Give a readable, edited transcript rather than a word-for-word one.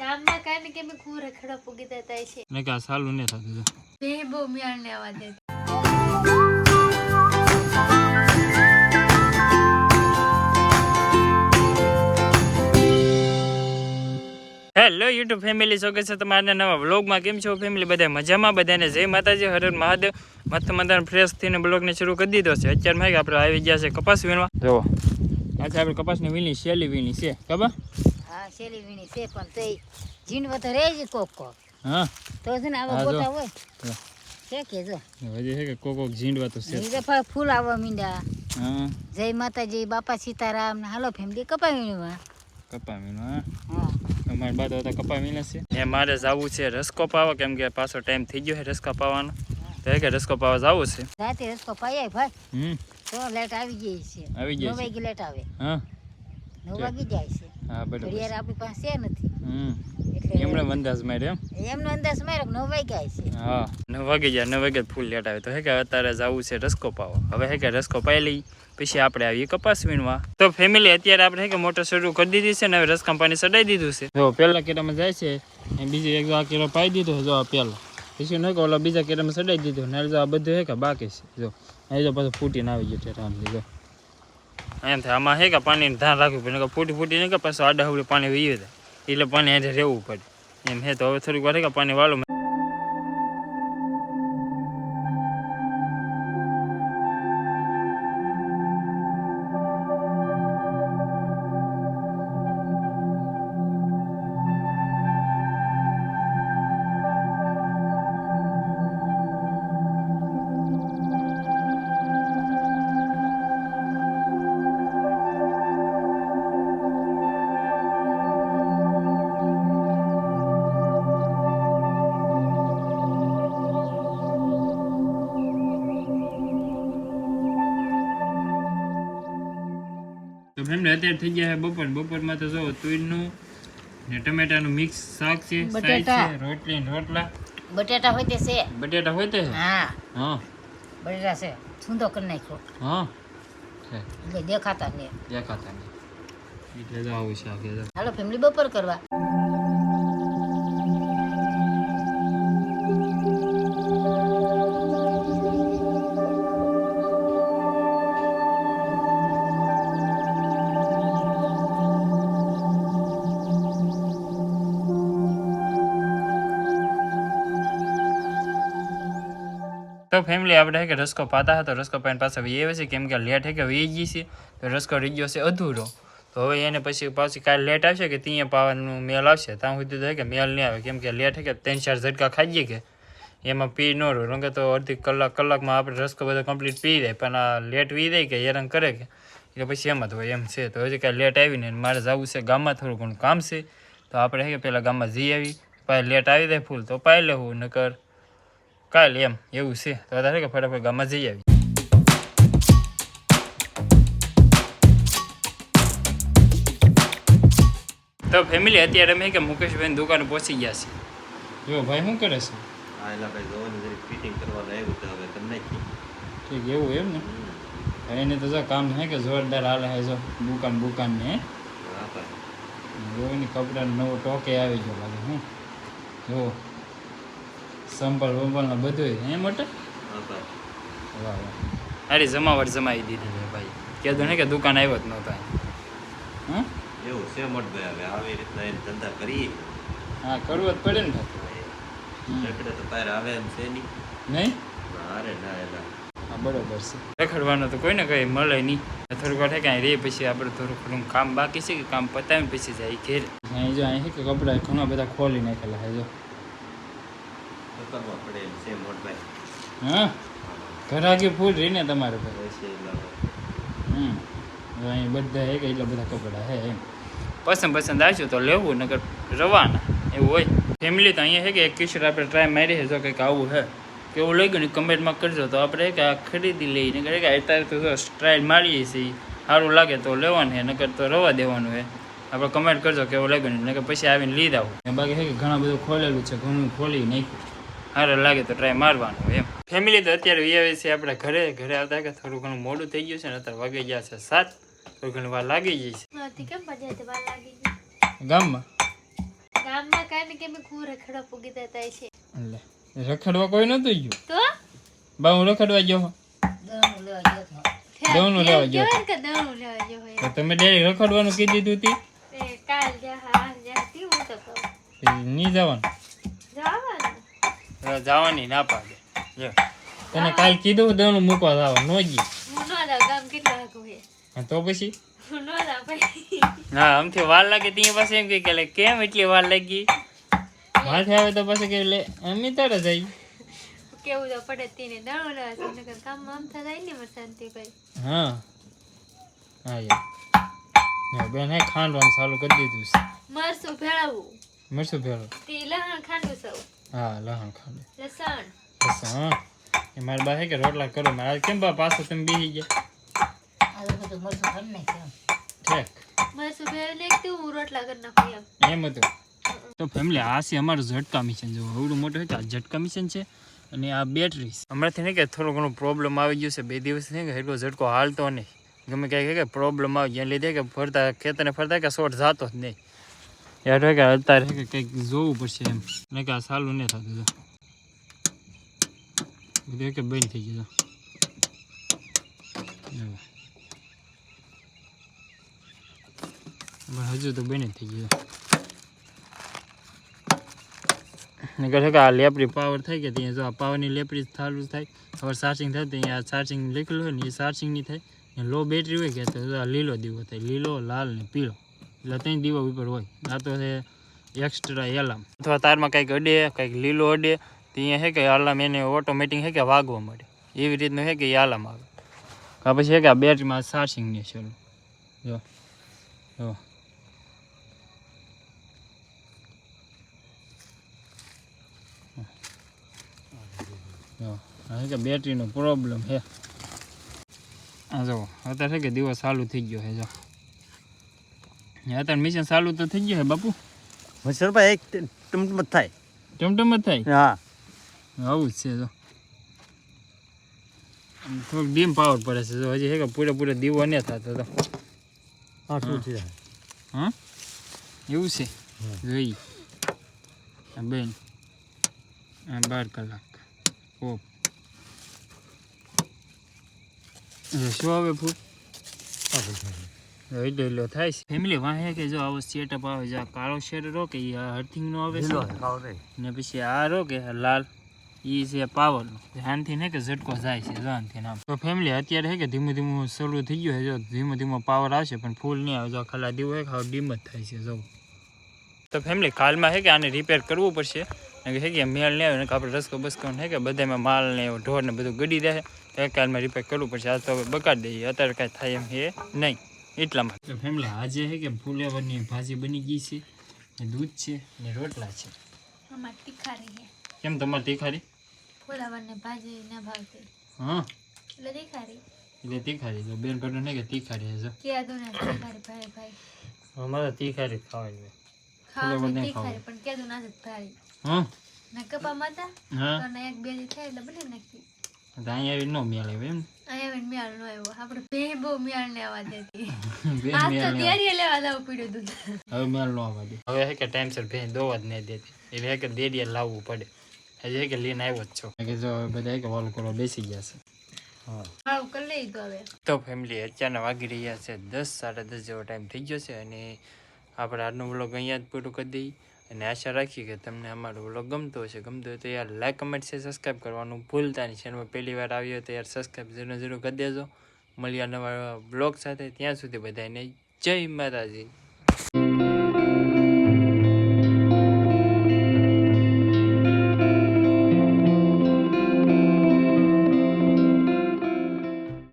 ગામમાં કાને કે મે કુરે ખડા પૂગી દેતા છે ને કા સાલું ને થાતું બે બહુ મિયાણ ને આવા દે હેલો યુટ્યુબ ફેમિલી સ્વાગત છે તમારા નવા વ્લોગમાં. કેમ છો ફેમિલી? બધા મજામાં? બધાને જય માતાજી, હર હર મહાદેવ. મસ્ત મજાનો ફ્રેશ થઈને બ્લોગને શરૂ કરી દીધો છે. અત્યારમાં આપણે આવી ગયા છે કપાસ વીણવા. જો આજે આપણે કપાસની વીણી શેલી વીણી છે, ખબર? હા, શેલી વીણી છે પણ તે જીણવા તો રહે જ કોક હા તો છે ને આવા ગોટા હોય છે કે જો હજી છે કે કોક ઝીંડવા તો છે. એ ફૂલ આવવા મીંડા. હા, જય માતાજી, બાપા સીતારામ ને હાલો ફેમિલી કપા વીણવા. કપા વીણવા. હા, અમારી બાદ હતા કપા વીણે છે. એ મારે જવું છે રસકો પાવા, કેમ કે પાછો ટાઈમ થઈ ગયો છે રસકા પાવાનો. તો કે રસકો પાવા જવું છે. રાતે રસકો પાય ભાઈ. તો લેટ આવી ગઈ છે. આવી ગઈ 9 વાગે લેટ આવે. હા, 9 વાગે જાય છે. હા બરાબર. ઘડિયાળ આપણી પાસે છે નથી. એટલે એમણે અંદાજ માર્યો એમનો અંદાજ માર્યો 9 વાગે જાય છે. હા, 9 વાગે જાય. 9 વાગે ફૂલ લેટ આવે. તો હે કે અત્યારે જવું છે રસકો પાવા. હવે હે કે રસકો પાઈ લઈ પછી આપણે આવીએ કપાસ વીણવા. તો ફેમિલી અત્યારે આપણે હે કે મોટર શરૂ કરી દીધી છે ને હવે રસ કંપાની સડાઈ દીધું છે. જો પહેલા કેરામાં જાય છે, બીજી એક આ કેરો પાઈ દીધો. જો આ પહેલો પછી નહીં કે ઓલા બીજા કેરામાં સડાઈ દીધો ને જો આ બધું હે કે બાકી છે. જો અહીં જો પાછું ફૂટીને આવી ગયું ટેરામ લીધો. એમ થાય આમાં હે કે પાણીનું ધ્યાન રાખવું પડે. ફૂટી નહીં કે પાછું આડાહુડી પાણી વીએ જાય એટલે પાણી હાથે રહેવું પડે એમ હે. તો હવે થોડીક વાર હે કે પાણી વાળું. તો ફેમિલી અત્યારે થઈ ગયા છે બપોરમાં તો જો તુરનું ને ટમેટાનું મિક્સ શાક છે, સાઈડ છે, રોટલી ને રોટલા. બટેટા હોય તે છે. બટેટા હોય તે? હા, હા બટેટા છે. છૂંદો કરી નાખ્યો હા એટલે દેખાતા ને દેખાતા નહીં એટલે તો આવું શાક છે. હાલો ફેમિલી બપોર કરવા. તો ફેમિલી આપણે કે રસકો પાતા હતા, રસકો પાઈને પાછા વી આવે છે કેમ કે લેટ હે કે વી ગઈ છે. તો રસકો રહી ગયો છે અધૂરો. તો હવે એને પાછી કાલે લેટ આવશે કે ત્યાં પાવાનું મેલ આવશે. ત્યાં સુધી તો કે મેલ નહીં આવે કેમ કે લેટ હે કે 3-4 ઝટકા ખાઈ જઈએ કે એમાં પી ન રહો રંગે તો અડધી કલાકમાં આપણે રસકો બધો કમ્પ્લીટ પી જાય. પણ આ લેટ વી જાય કે હેરાન કરે કે એટલે પછી એમ જ હોય એમ છે. તો હજી કાંઈ લેટ આવીને મારે જવું છે ગામમાં, થોડું ઘણું કામ છે. તો આપણે હે કે પહેલાં ગામમાં જઈ આવી, પાછી લેટ આવી જાય ફૂલ તો પાઈ લેવું નકર કાલે એમ એવું છે. તો અત્યારે કે ફટાફટ ગામમાં જઈ આવી. તો ફેમિલી અત્યારે અમે કે મુકેશભાઈ દુકાને પહોંચી ગયા છે. જો ભાઈ શું કરે છે? હા એલા ભાઈ જોવાની જરી ફિટિંગ કરવાનું આવ્યું તો હવે કરી નાખી. ઠીક એવું એમ ને? એને તો જો કામ હે કે જોરદાર હાલે હે. જો દુકાન ને હા ભાઈ જો એની કપડાનો નવો ટોકે આવી ગયો લાગે. હું જો સંપલ ને બધું હે મોટા. હા ભાઈ વાહ વાહ, અરે જમાવટ જમાવી દીધી છે ભાઈ. કીધું ને કે દુકાન આવ્યો જ નહોતો. હા એવું છે મોટભાઈ, હવે આવી રીતના એને ધંધા કરીએ. હા કરવું જ પડે ને ભાઈ. એટલે તો બહાર આવે એમ છે નહીં. નહીં અરે ના એલા હા બરોબર છે. રખડવાનું તો કોઈને કંઈ મળે નહીં. થોડીક વાર કાંઈ રે પછી આપણે થોડું કામ બાકી છે કે કામ પતાવીને પછી જાય ઘેર. અહીં જો અહીં કે કપડાં ઘણા બધા ખોલી નાખેલા હે જો. તો કરવા પડે એમ છે મોટભાઈ. હા ઘરાકી ફૂલ રહીને તમારે ભાઈ. હોય છે એલા જો અહીં બધા હે કે એટલા બધા કપડાં હે એમ. પસંદ આવશું તો લેવું નકર રવાના એવું હોય. ફેમિલી તો અહીંયા છે કે એક કિશોર આપણે ટ્રાય મારી છે. જો કંઈક આવું હે કેવું લાગ્યું ને કમેન્ટમાં કરજો. તો આપણે કે આ ખરીદી લઈને કરે કે અત્યારે તો જો ટ્રાય મારીએ છીએ, સારું લાગે તો લેવાનું છે નકર તો રવા દેવાનું છે. આપણે કમેન્ટ કરજો કેવું લાગ્યું ને નકર પછી આવીને લીધા આવું. બાકી છે કે ઘણા બધું ખોલેલું છે, ઘણું ખોલી નાખ્યું. સારું લાગે તો ટ્રાય મારવાનું એમ. ફેમિલી તો અત્યારે વી છે આપણે ઘરે આવતા કે થોડું ઘણું મોડું થઈ ગયું છે ને અત્યારે વાગી ગયા છે 7. થોડી ઘણી વાર લાગી ગઈ છે કેમ પજાય તે વાર લાગી ગઈ ગામમાં. ગામમાં કાંઈ ને કેમ ખૂબ રખડવા પૂગી દેતા છે એટલે રખડવા કોઈ નતું ગયું તો બા હું રખડવા ગયો દવાનું લેવા ગયો હતો. દવનું લેવા ગયો કેવાય કે દવનું લેવા ગયો હોય તો તમે ડાયરેક્ટ રખડવાનું કીધી દીધું હતી એ કાલ જા તી હું તો કહું નહીં જવાનું જવાનું જવાની ના પાડે જો તને કાલ કીધું દવનું મૂકવા જવા નો ગઈ હું ન જાઉં ગામ કેટલું આગું છે તો પછી હું ન જાઉં ભાઈ ના આમથી વાર લાગે ત્યાં પાસે એમ કે લે કેમ એટલી વાર લાગી માથે આવે તો પછી કે લે અમે તારે જઈ કેવું તો પડે તેને દણો લેવા છે નકર કામમાં આમ થાય ને મારે શાંતિભાઈ હા હા યાર બેન હે ખાંડવાનું ચાલુ કરી દીધું છે મરસું ભેળવવું મરસું ભેળો તે લહણ ખાંડું સૌ હા લહણ ખાંડે લસણ બસ હા એ મારા બા હે કે રોટલા કરો મારે કેમ બા પાછો તમે બેસી ગયા આ તો બધું મરચું ખાઈ નાખ્યું. ઠેક મરસું ભેળ નાખતી હું રોટલા કરી નાખું એમ એમ હતું તો ફેમિલી આ છે અમારું ઝટકા મિશન જો એવડું મોટું છે કે આ ઝટકા મિશન છે અને આ બેટરી હમણાંથી નહીં કે થોડો ઘણો પ્રોબ્લેમ આવી ગયો છે 2 દિવસ નહીં કે એટલો ઝટકો હાલતો નહીં ગમે ક્યાંય કે પ્રોબ્લેમ આવી ગયા લીધે કે ફરતા ખેતરને ફરતા કે શોર્ટ જતો જ નહીં યાર કે અત્યારે કે કંઈક જોવું પડશે એમ ને કે આ સાલું નહીં થતું બધું કે બંધ થઈ ગયું હજુ તો બંધ થઈ ગયું નગર છે કે આ લેપરી પાવર થાય કે ત્યાં જો આ પાવરની લેપરી ચાલુ થાય હવે ચાર્જિંગ થાય તો અહીંયા ચાર્જિંગ લીકલું હોય ને એ ચાર્જિંગ નહીં થાય ને લો બેટરી હોય કે તો આ લીલો દીવો થાય લીલો લાલ ને પીળો એટલે 3 દીવા ઉપર હોય આ તો છે એક્સ્ટ્રા એલાર્મ અથવા તારમાં કંઈક અડે કંઈક લીલો અડે તો અહીંયા છે કે અલાર્મ એને ઓટોમેટિક છે કે વાગવા મળે એવી રીતનું છે કે એ અલાર્મ આવે કા પછી છે કે આ બેટરીમાં ચાર્જિંગ નહીં ચાલુ જો જો કે બેટરીનો પ્રોબ્લેમ છે આ જો અત્યારે છે કે દિવસ ચાલુ થઈ ગયો છે જો અત્યારે મિશન ચાલુ તો થઈ ગયો છે બાપુ વસરભાઈ એક ટમટમ જ થાય ટમટમ જ થાય હા આવું જ છે જો થોડુંક ડીમ પાવર પડે છે જો હજી છે કે પૂરેપૂરો દીવો નહીં થતો તો હા શું છે હા એવું છે જોઈ આ બેન આ 12 કલાક ઓફ શું આવે ફૂલ એટલે થાય છે ફેમિલી વાહે કે જો આવો સેટઅપ આવે છે આ કાળો શેડ રો કે અર્થિંગનો આવે છે ને પછી આ રો કે લાલ એ છે પાવરનો ધ્યાનથી ને કે ઝટકો જાય છે ધ્યાનથી નામ તો ફેમિલી અત્યારે છે કે ધીમું ધીમું શરૂ થઈ ગયું છે જો ધીમો ધીમો પાવર આવશે પણ ફૂલ નહીં આવે જો ખાલા દીવો હોય ખાવ ડીમ જ થાય છે જો તો ફેમિલી કાલમાં છે કે આને રિપેર કરવું પડશે કે છે કે મેળ નહીં આવે ને આપણે રસકો બસકો છે કે બધામાં માલ ને ઢોર ને બધું ગડી જાય તો કાલમાં રિપેર કરવું પડશે આ તો હવે બગાડી દઈએ અત્યારે કાંઈ થાય એમ છે નહીં એટલા માટે ફેમિલી આજે છે કે ફુલેવરની ભાજી બની ગઈ છે ને દૂધ છે ને રોટલા છે અમાર તીખારી છે કેમ તમારે તીખારી ફુલાવરને ભાજી ના ભાવતી હા એટલે તીખારી એટલે તીખારી જો બેન ભરનું નહીં કે તીખારી છે જો કે દો ને તીખારી ભાઈ ભાઈ અમારે તીખારી ખાવાની હોય ખાવાની તીખારી પણ કે દો ના જ ભાઈ હા ને કપા માતા હા અને એક બે દી થાય એટલે બને નાખી તો અહીંયા નો મેળ આવે એમ અહીંયા મેળ નો આવ્યો આપણે બે બહુ મેળ ને આવવા દેતી બે આ તો મેળ નો દેરીએ લેવા જવું પડ્યું દૂધ હવે મેળ નો આવવા દે હવે છે કે ટાઈમસર ભેં દોવા જ નહીં દેતી એટલે છે કે દેડીએ લાવવું પડે હજી છે કે લઈને આવ્યો જ છો કે જો હવે બધા કે વાલું કરવા બેસી ગયા છે હા હાવ કરી લઈ તો હવે તો ફેમિલી અત્યારના વાગી રહ્યા છે 10 10:30 જેવો ટાઈમ થઈ ગયો છે અને આપણે આજનો વ્લોગ અહીંયા જ પૂરું કરી દઈએ અને આશા રાખીએ કે તમને અમારો વ્લોગ ગમતો હશે ગમતો હોય તો યાર લાઈક કમેન્ટ છે સબસ્ક્રાઈબ કરવાનું ભૂલતા નહીં ચેનલમાં પહેલી વાર આવ્યો તો યાર સબસ્ક્રાઈબ જરૂર કરી દેજો મળ્યા નવા વ્લોગ સાથે ત્યાં સુધી બધાને જય માતાજી.